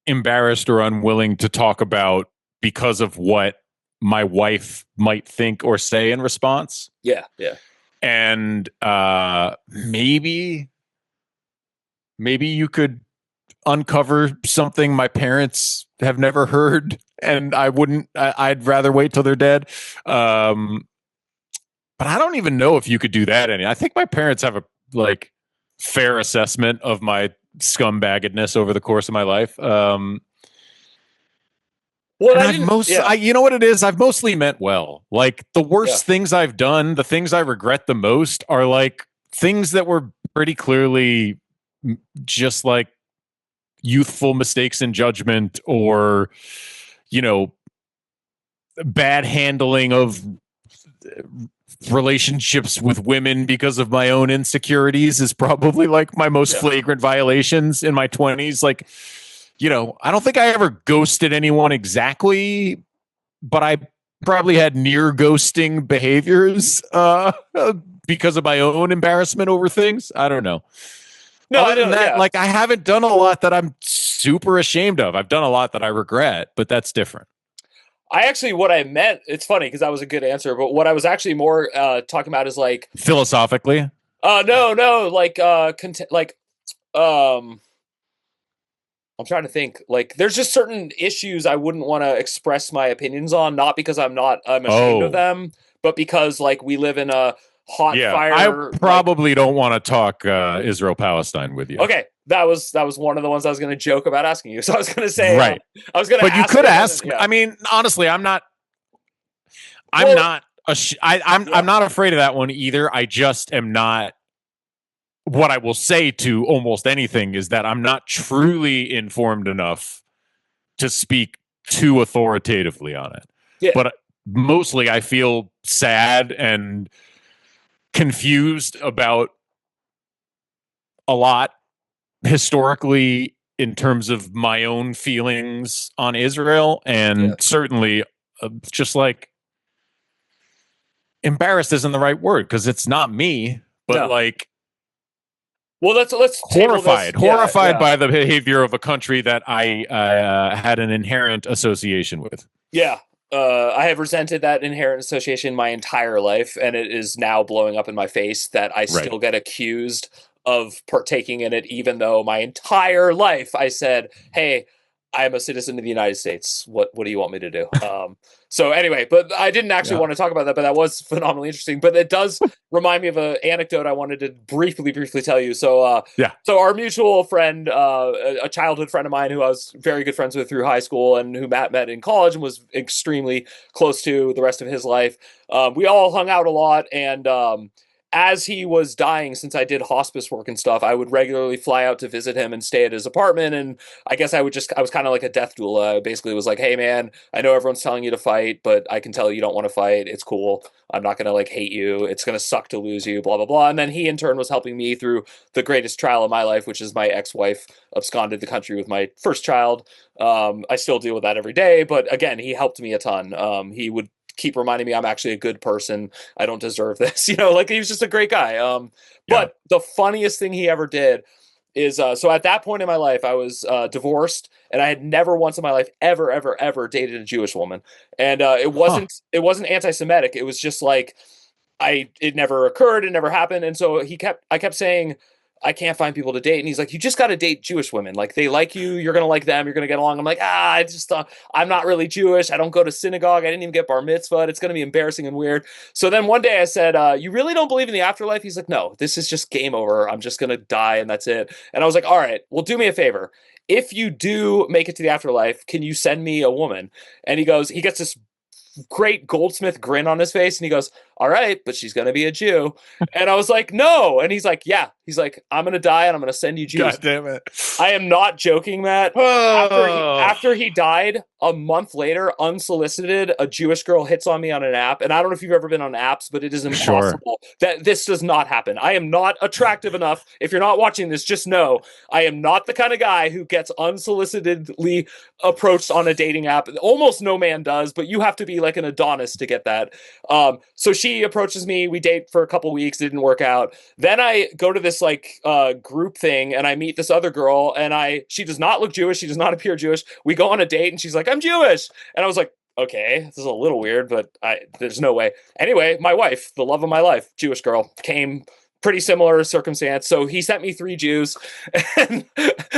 embarrassed or unwilling to talk about because of what my wife might think or say in response. Yeah. And maybe you could uncover something my parents have never heard, and I'd rather wait till they're dead. But I don't even know if you could do that. I think my parents have a like fair assessment of my scumbaggedness over the course of my life. Well, you know what it is? I've mostly meant well. Like the worst things I've done, the things I regret the most are like things that were pretty clearly just like youthful mistakes in judgment or, bad handling of relationships with women because of my own insecurities is probably like my most flagrant violations in my 20s. Like, I don't think I ever ghosted anyone exactly, but I probably had near ghosting behaviors because of my own embarrassment over things. I don't know. No, Other than that, like I haven't done a lot that I'm super ashamed of. I've done a lot that I regret, but that's different. What I meant, it's funny because that was a good answer, but what I was actually more talking about is like philosophically. No, like I'm trying to think. Like, there's just certain issues I wouldn't want to express my opinions on, not because I'm ashamed of them, but because like we live in a hot fire. I probably don't want to talk Israel-Palestine with you. Okay, that was one of the ones I was going to joke about asking you. So I was going to say, right. I was going to. But you could ask. I mean, honestly, I'm not afraid of that one either. I just am not. What I will say to almost anything is that I'm not truly informed enough to speak too authoritatively on it. Yeah. But mostly I feel sad and confused about a lot historically in terms of my own feelings on Israel, and certainly just like embarrassed isn't the right word because it's not me, but like. Well, let's horrified by the behavior of a country that I had an inherent association with. Yeah. I have resented that inherent association my entire life, and it is now blowing up in my face that I still get accused of partaking in it, even though my entire life I said, hey, I'm a citizen of the United States. What do you want me to do? So anyway, but I didn't actually want to talk about that, but that was phenomenally interesting. But it does remind me of an anecdote I wanted to briefly tell you. So so our mutual friend, a childhood friend of mine who I was very good friends with through high school and who Matt met in college and was extremely close to the rest of his life. We all hung out a lot, and as he was dying, since I did hospice work and stuff, I would regularly fly out to visit him and stay at his apartment. And I guess I was kind of like a death doula. I basically was like, hey man, I know everyone's telling you to fight, but I can tell you don't want to fight. It's cool. I'm not going to like hate you. It's going to suck to lose you, blah, blah, blah. And then he in turn was helping me through the greatest trial of my life, which is my ex-wife absconded the country with my first child. I still deal with that every day, but again, he helped me a ton. He would keep reminding me I'm actually a good person. I don't deserve this. Like he was just a great guy. But the funniest thing he ever did is, so at that point in my life, I was divorced, and I had never once in my life ever dated a Jewish woman. And it wasn't anti-Semitic. It was just like, it never occurred. It never happened. And so I kept saying, I can't find people to date. And he's like, you just got to date Jewish women. Like, they like you. You're going to like them. You're going to get along. I'm like, I'm not really Jewish. I don't go to synagogue. I didn't even get bar mitzvah. It's going to be embarrassing and weird. So then one day I said, you really don't believe in the afterlife? He's like, no, this is just game over. I'm just going to die and that's it. And I was like, all right, well, do me a favor. If you do make it to the afterlife, can you send me a woman? And he gets this great goldsmith grin on his face and he goes, all right, but she's gonna be a Jew. And I was like, no. And he's like, yeah. He's like, I'm gonna die and I'm gonna send you Jews. God damn it. I am not joking, Matt. Oh. After he died, a month later, unsolicited, a Jewish girl hits on me on an app. And I don't know if you've ever been on apps, but it is impossible that this does not happen. I am not attractive enough. If you're not watching this, just know I am not the kind of guy who gets unsolicitedly approached on a dating app. Almost no man does, but you have to be like an Adonis to get that. So she approaches me. We date for a couple weeks. It didn't work out. Then I go to this group thing and I meet this other girl and she does not look Jewish. She does not appear Jewish. We go on a date and she's like, I'm Jewish. And I was like, okay, this is a little weird, but there's no way. Anyway, my wife, the love of my life, Jewish girl, came pretty similar circumstance. So he sent me 3 Jews and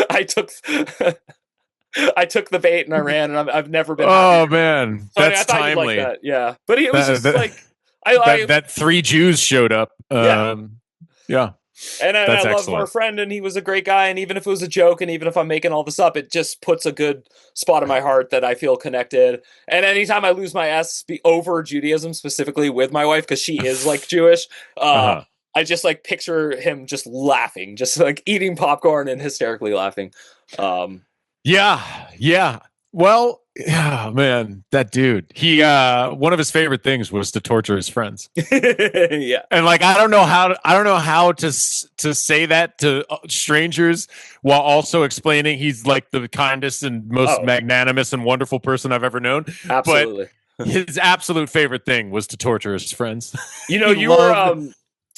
I took the bait and I ran and I've never been happier. Man, so, that's timely. Like that. Yeah. But it was that 3 Jews showed up. Yeah. And I love our friend, and he was a great guy. And even if it was a joke, and even if I'm making all this up, it just puts a good spot in my heart that I feel connected. And anytime I lose my S over Judaism, specifically with my wife, because she is like Jewish, I just like picture him just laughing, just like eating popcorn and hysterically laughing. Yeah. Well, yeah, man, that dude. He one of his favorite things was to torture his friends. Yeah, and like I don't know how to say that to strangers while also explaining he's like the kindest and most magnanimous and wonderful person I've ever known. Absolutely. But his absolute favorite thing was to torture his friends. You know, you were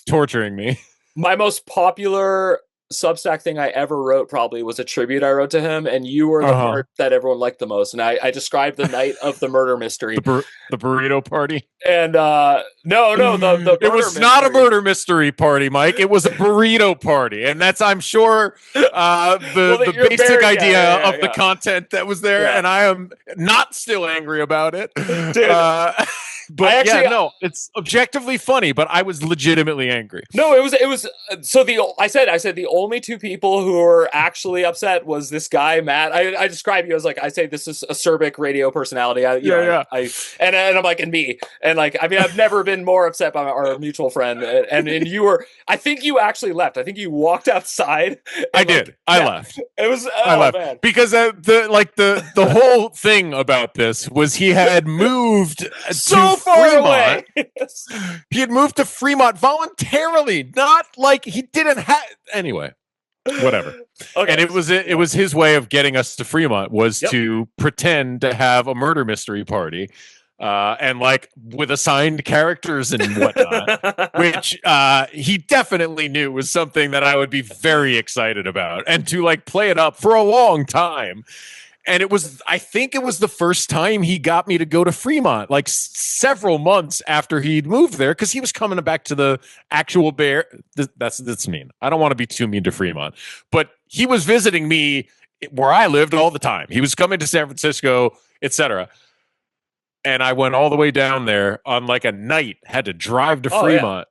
torturing me. My most popular Substack thing I ever wrote probably was a tribute I wrote to him, and you were the part that everyone liked the most. And I described the night of the murder mystery, the burrito party. And the it was not a murder mystery party, Mike. It was a burrito party, and that's I'm sure the basic idea of the content that was there. And I am not still angry about it, dude. But it's objectively funny, but I was legitimately angry. No, it was. So I said the only 2 people who were actually upset was this guy Matt. I describe you as like I say this is a Acerbic radio personality. And I'm like and me and like I mean I've never been more upset by our mutual friend and you were. I think you actually left. I think you walked outside. I did. I left. It was I left man. because the whole thing about this was he had moved so far away. He had moved to Fremont voluntarily, not like he didn't have. Anyway, whatever. Okay. And it was his way of getting us to Fremont was to pretend to have a murder mystery party, and like with assigned characters and whatnot, which he definitely knew was something that I would be very excited about, and to like play it up for a long time. And I think it was the first time he got me to go to Fremont, like several months after he'd moved there, because he was coming back to the actual Bear. That's mean. I don't want to be too mean to Fremont, but he was visiting me where I lived all the time. He was coming to San Francisco, etc. And I went all the way down there on like a night, had to drive to Fremont.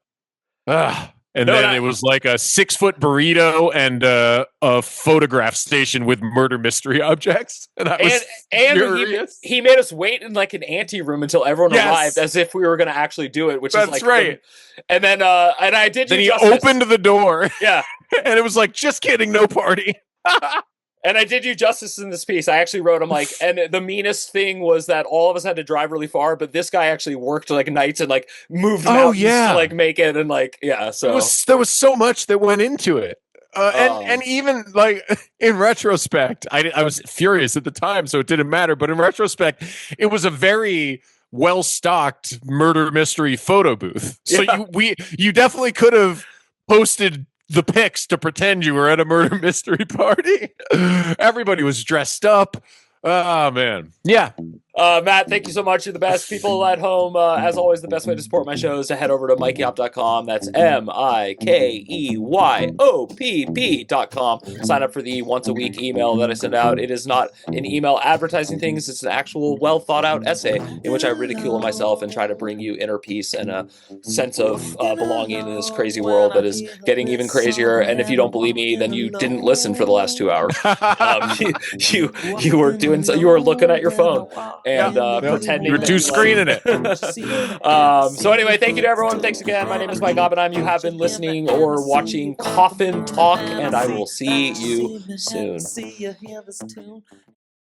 Yeah. And then it was like a 6-foot burrito and a photograph station with murder mystery objects. And I was furious. He made us wait in like an ante room until everyone arrived, as if we were going to actually do it. Which That's is like right. And then and I did. Then he opened the door. Yeah, and it was like, just kidding, no party. And I did you justice in this piece. I actually wrote him like, and the meanest thing was that all of us had to drive really far, but this guy actually worked like nights and like moved mountains to like make it and like So there was so much that went into it, and even like in retrospect, I was furious at the time, so it didn't matter. But in retrospect, it was a very well-stocked murder mystery photo booth. So you definitely could have posted the pics to pretend you were at a murder mystery party. Everybody was dressed up. Oh man. Yeah. Matt, thank you so much. You're the best. People at home, as always, the best way to support my show is to head over to MikeyOpp.com. That's MIKEYOPP.com. Sign up for the once a week email that I send out. It is not an email advertising things. It's an actual well thought out essay in which I ridicule myself and try to bring you inner peace and a sense of belonging in this crazy world that is getting even crazier. And if you don't believe me, then you didn't listen for the last 2 hours. You were doing so. You were looking at your phone and pretending. You're too screening it. So anyway, thank you to everyone. Thanks again. My name is Mike Oppenheim. You have been listening or watching Coffin Talk, and I will see you soon.